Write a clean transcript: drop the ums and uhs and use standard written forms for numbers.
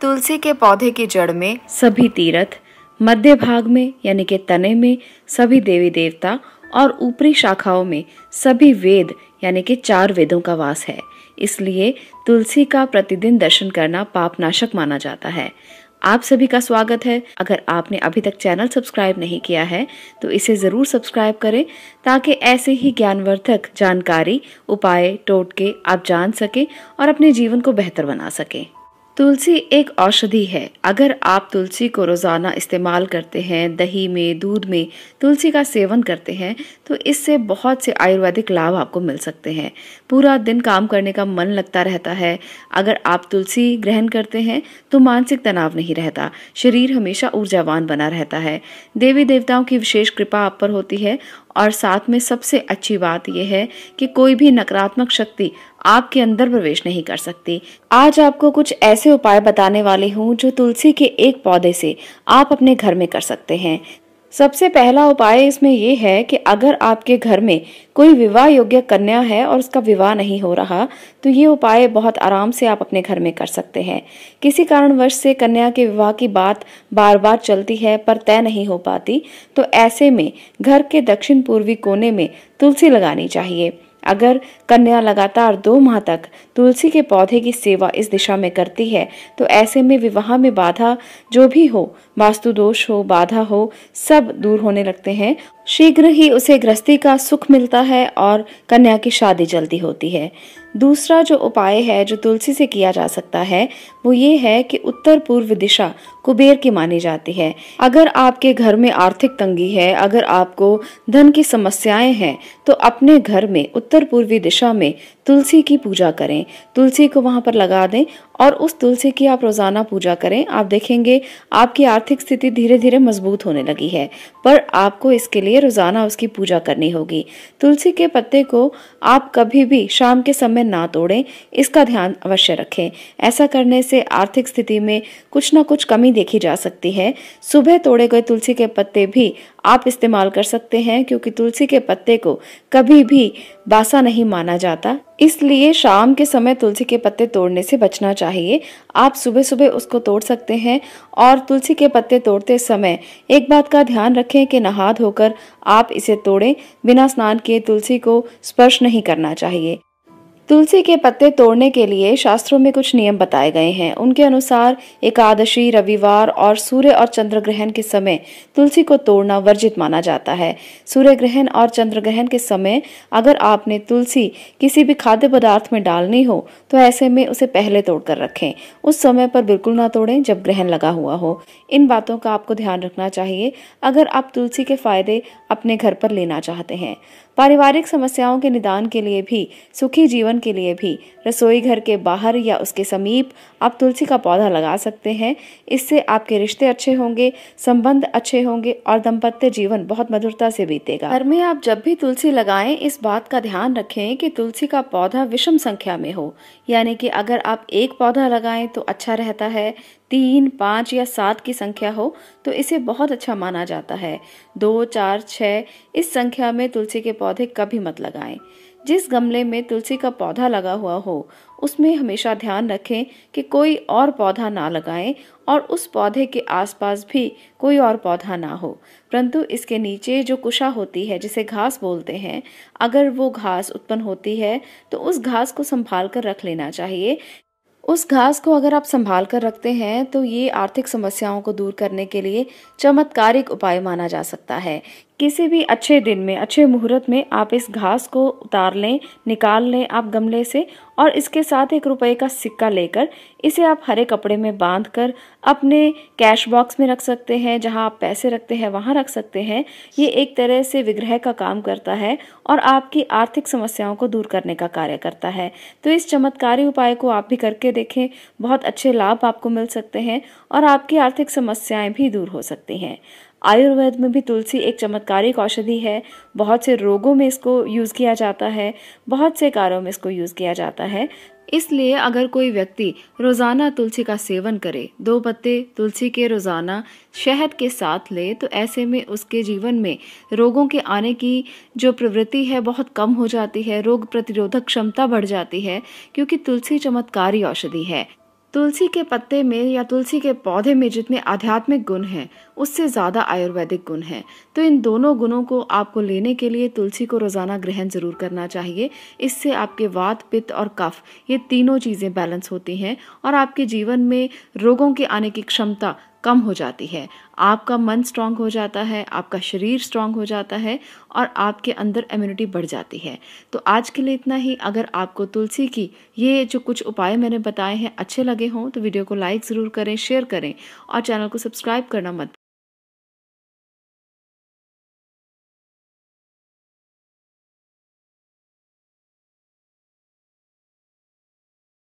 तुलसी के पौधे की जड़ में सभी तीर्थ, मध्य भाग में यानी कि तने में सभी देवी देवता और ऊपरी शाखाओं में सभी वेद यानी कि 4 वेदों का वास है। इसलिए तुलसी का प्रतिदिन दर्शन करना पापनाशक माना जाता है। आप सभी का स्वागत है। अगर आपने अभी तक चैनल सब्सक्राइब नहीं किया है तो इसे ज़रूर सब्सक्राइब करें ताकि ऐसे ही ज्ञानवर्धक जानकारी, उपाय, टोटके आप जान सकें और अपने जीवन को बेहतर बना सकें। तुलसी एक औषधि है। अगर आप तुलसी को रोज़ाना इस्तेमाल करते हैं, दही में, दूध में तुलसी का सेवन करते हैं तो इससे बहुत से आयुर्वेदिक लाभ आपको मिल सकते हैं। पूरा दिन काम करने का मन लगता रहता है। अगर आप तुलसी ग्रहण करते हैं तो मानसिक तनाव नहीं रहता, शरीर हमेशा ऊर्जावान बना रहता है। देवी देवताओं की विशेष कृपा आप पर होती है और साथ में सबसे अच्छी बात यह है कि कोई भी नकारात्मक शक्ति आपके अंदर प्रवेश नहीं कर सकती। आज आपको कुछ ऐसे उपाय बताने वाली हूँ जो तुलसी के एक पौधे से आप अपने घर में कर सकते हैं। सबसे पहला उपाय इसमें यह है कि अगर आपके घर में कोई विवाह योग्य कन्या है और उसका विवाह नहीं हो रहा तो ये उपाय बहुत आराम से आप अपने घर में कर सकते हैं। किसी कारणवश से कन्या के विवाह की बात बार बार चलती है पर तय नहीं हो पाती तो ऐसे में घर के दक्षिण पूर्वी कोने में तुलसी लगानी चाहिए। अगर कन्या लगातार 2 माह तक तुलसी के पौधे की सेवा इस दिशा में करती है तो ऐसे में विवाह में बाधा जो भी हो, वास्तु दोष हो, बाधा हो, सब दूर होने लगते हैं। शीघ्र ही उसे गृहस्थी का सुख मिलता है और कन्या की शादी जल्दी होती है। दूसरा जो उपाय है जो तुलसी से किया जा सकता है वो ये है कि उत्तर पूर्व दिशा कुबेर की मानी जाती है। अगर आपके घर में आर्थिक तंगी है, अगर आपको धन की समस्याएं हैं तो अपने घर में उत्तर पूर्वी दिशा में तुलसी की पूजा करें। तुलसी को वहां पर लगा दें और उस तुलसी की आप रोजाना पूजा करें। आप देखेंगे आपकी आर्थिक स्थिति धीरे धीरे मजबूत होने लगी है, पर आपको इसके लिए रोजाना उसकी पूजा करनी होगी। तुलसी के पत्ते को आप कभी भी शाम के समय ना तोड़ें, इसका ध्यान अवश्य रखें। ऐसा करने से आर्थिक स्थिति में कुछ न कुछ कमी देखी जा सकती है। सुबह तोड़े गए तुलसी के पत्ते भी आप इस्तेमाल कर सकते हैं क्योंकि तुलसी के पत्ते को कभी भी बासा नहीं माना जाता, इसलिए शाम के समय तुलसी के पत्ते तोड़ने से बचना चाहिए। आप सुबह सुबह उसको तोड़ सकते हैं और तुलसी के पत्ते तोड़ते समय एक बात का ध्यान रखें कि नहा धोकर आप इसे तोड़ें। बिना स्नान किए तुलसी को स्पर्श नहीं करना चाहिए। तुलसी के पत्ते तोड़ने के लिए शास्त्रों में कुछ नियम बताए गए हैं। उनके अनुसार एकादशी, रविवार और सूर्य और चंद्र ग्रहण के समय तुलसी को तोड़ना वर्जित माना जाता है। सूर्य ग्रहण और चंद्र ग्रहण के समय अगर आपने तुलसी किसी भी खाद्य पदार्थ में डालनी हो तो ऐसे में उसे पहले तोड़कर रखें। उस समय पर बिल्कुल ना तोड़ें जब ग्रहण लगा हुआ हो। इन बातों का आपको ध्यान रखना चाहिए अगर आप तुलसी के फायदे अपने घर पर लेना चाहते हैं। पारिवारिक समस्याओं के निदान के लिए भी, सुखी जीवन के लिए भी रसोई घर के बाहर या उसके समीप आप तुलसी का पौधा लगा सकते हैं। इससे आपके रिश्ते अच्छे होंगे, संबंध अच्छे होंगे और दाम्पत्य जीवन बहुत मधुरता से बीतेगा। घर में आप जब भी तुलसी लगाएं इस बात का ध्यान रखें कि तुलसी का पौधा विषम संख्या में हो, यानी कि अगर आप एक पौधा लगाएं तो अच्छा रहता है, 3, 5 या 7 की संख्या हो तो इसे बहुत अच्छा माना जाता है। 2, 4, 6 इस संख्या में तुलसी के पौधे कभी मत लगाएं। जिस गमले में तुलसी का पौधा लगा हुआ हो उसमें हमेशा ध्यान रखें कि कोई और पौधा ना लगाएं और उस पौधे के आसपास भी कोई और पौधा ना हो, परंतु इसके नीचे जो कुशा होती है जिसे घास बोलते हैं, अगर वो घास उत्पन्न होती है तो उस घास को संभाल कर रख लेना चाहिए। उस घास को अगर आप संभाल कर रखते हैं तो ये आर्थिक समस्याओं को दूर करने के लिए चमत्कारिक उपाय माना जा सकता है। किसी भी अच्छे दिन में, अच्छे मुहूर्त में आप इस घास को उतार लें, निकाल लें आप गमले से और इसके साथ 1 रुपए का सिक्का लेकर इसे आप हरे कपड़े में बांधकर अपने कैश बॉक्स में रख सकते हैं। जहां आप पैसे रखते हैं वहां रख सकते हैं। ये एक तरह से विग्रह का काम करता है और आपकी आर्थिक समस्याओं को दूर करने का कार्य करता है। तो इस चमत्कारी उपाय को आप भी करके देखें, बहुत अच्छे लाभ आपको मिल सकते हैं और आपकी आर्थिक समस्याएं भी दूर हो सकती हैं। आयुर्वेद में भी तुलसी एक चमत्कारिक औषधि है। बहुत से रोगों में इसको यूज़ किया जाता है, बहुत से कार्यों में इसको यूज़ किया जाता है। इसलिए अगर कोई व्यक्ति रोज़ाना तुलसी का सेवन करे, 2 पत्ते तुलसी के रोज़ाना शहद के साथ ले, तो ऐसे में उसके जीवन में रोगों के आने की जो प्रवृत्ति है बहुत कम हो जाती है, रोग प्रतिरोधक क्षमता बढ़ जाती है क्योंकि तुलसी चमत्कारी औषधि है। तुलसी के पत्ते में या तुलसी के पौधे में जितने आध्यात्मिक गुण हैं उससे ज़्यादा आयुर्वेदिक गुण हैं। तो इन दोनों गुणों को आपको लेने के लिए तुलसी को रोज़ाना ग्रहण ज़रूर करना चाहिए। इससे आपके वात, पित्त और कफ ये तीनों चीज़ें बैलेंस होती हैं और आपके जीवन में रोगों के आने की क्षमता कम हो जाती है। आपका मन स्ट्रांग हो जाता है, आपका शरीर स्ट्रांग हो जाता है और आपके अंदर इम्यूनिटी बढ़ जाती है। तो आज के लिए इतना ही। अगर आपको तुलसी की ये जो कुछ उपाय मैंने बताए हैं अच्छे लगे हों तो वीडियो को लाइक ज़रूर करें, शेयर करें और चैनल को सब्सक्राइब करना मत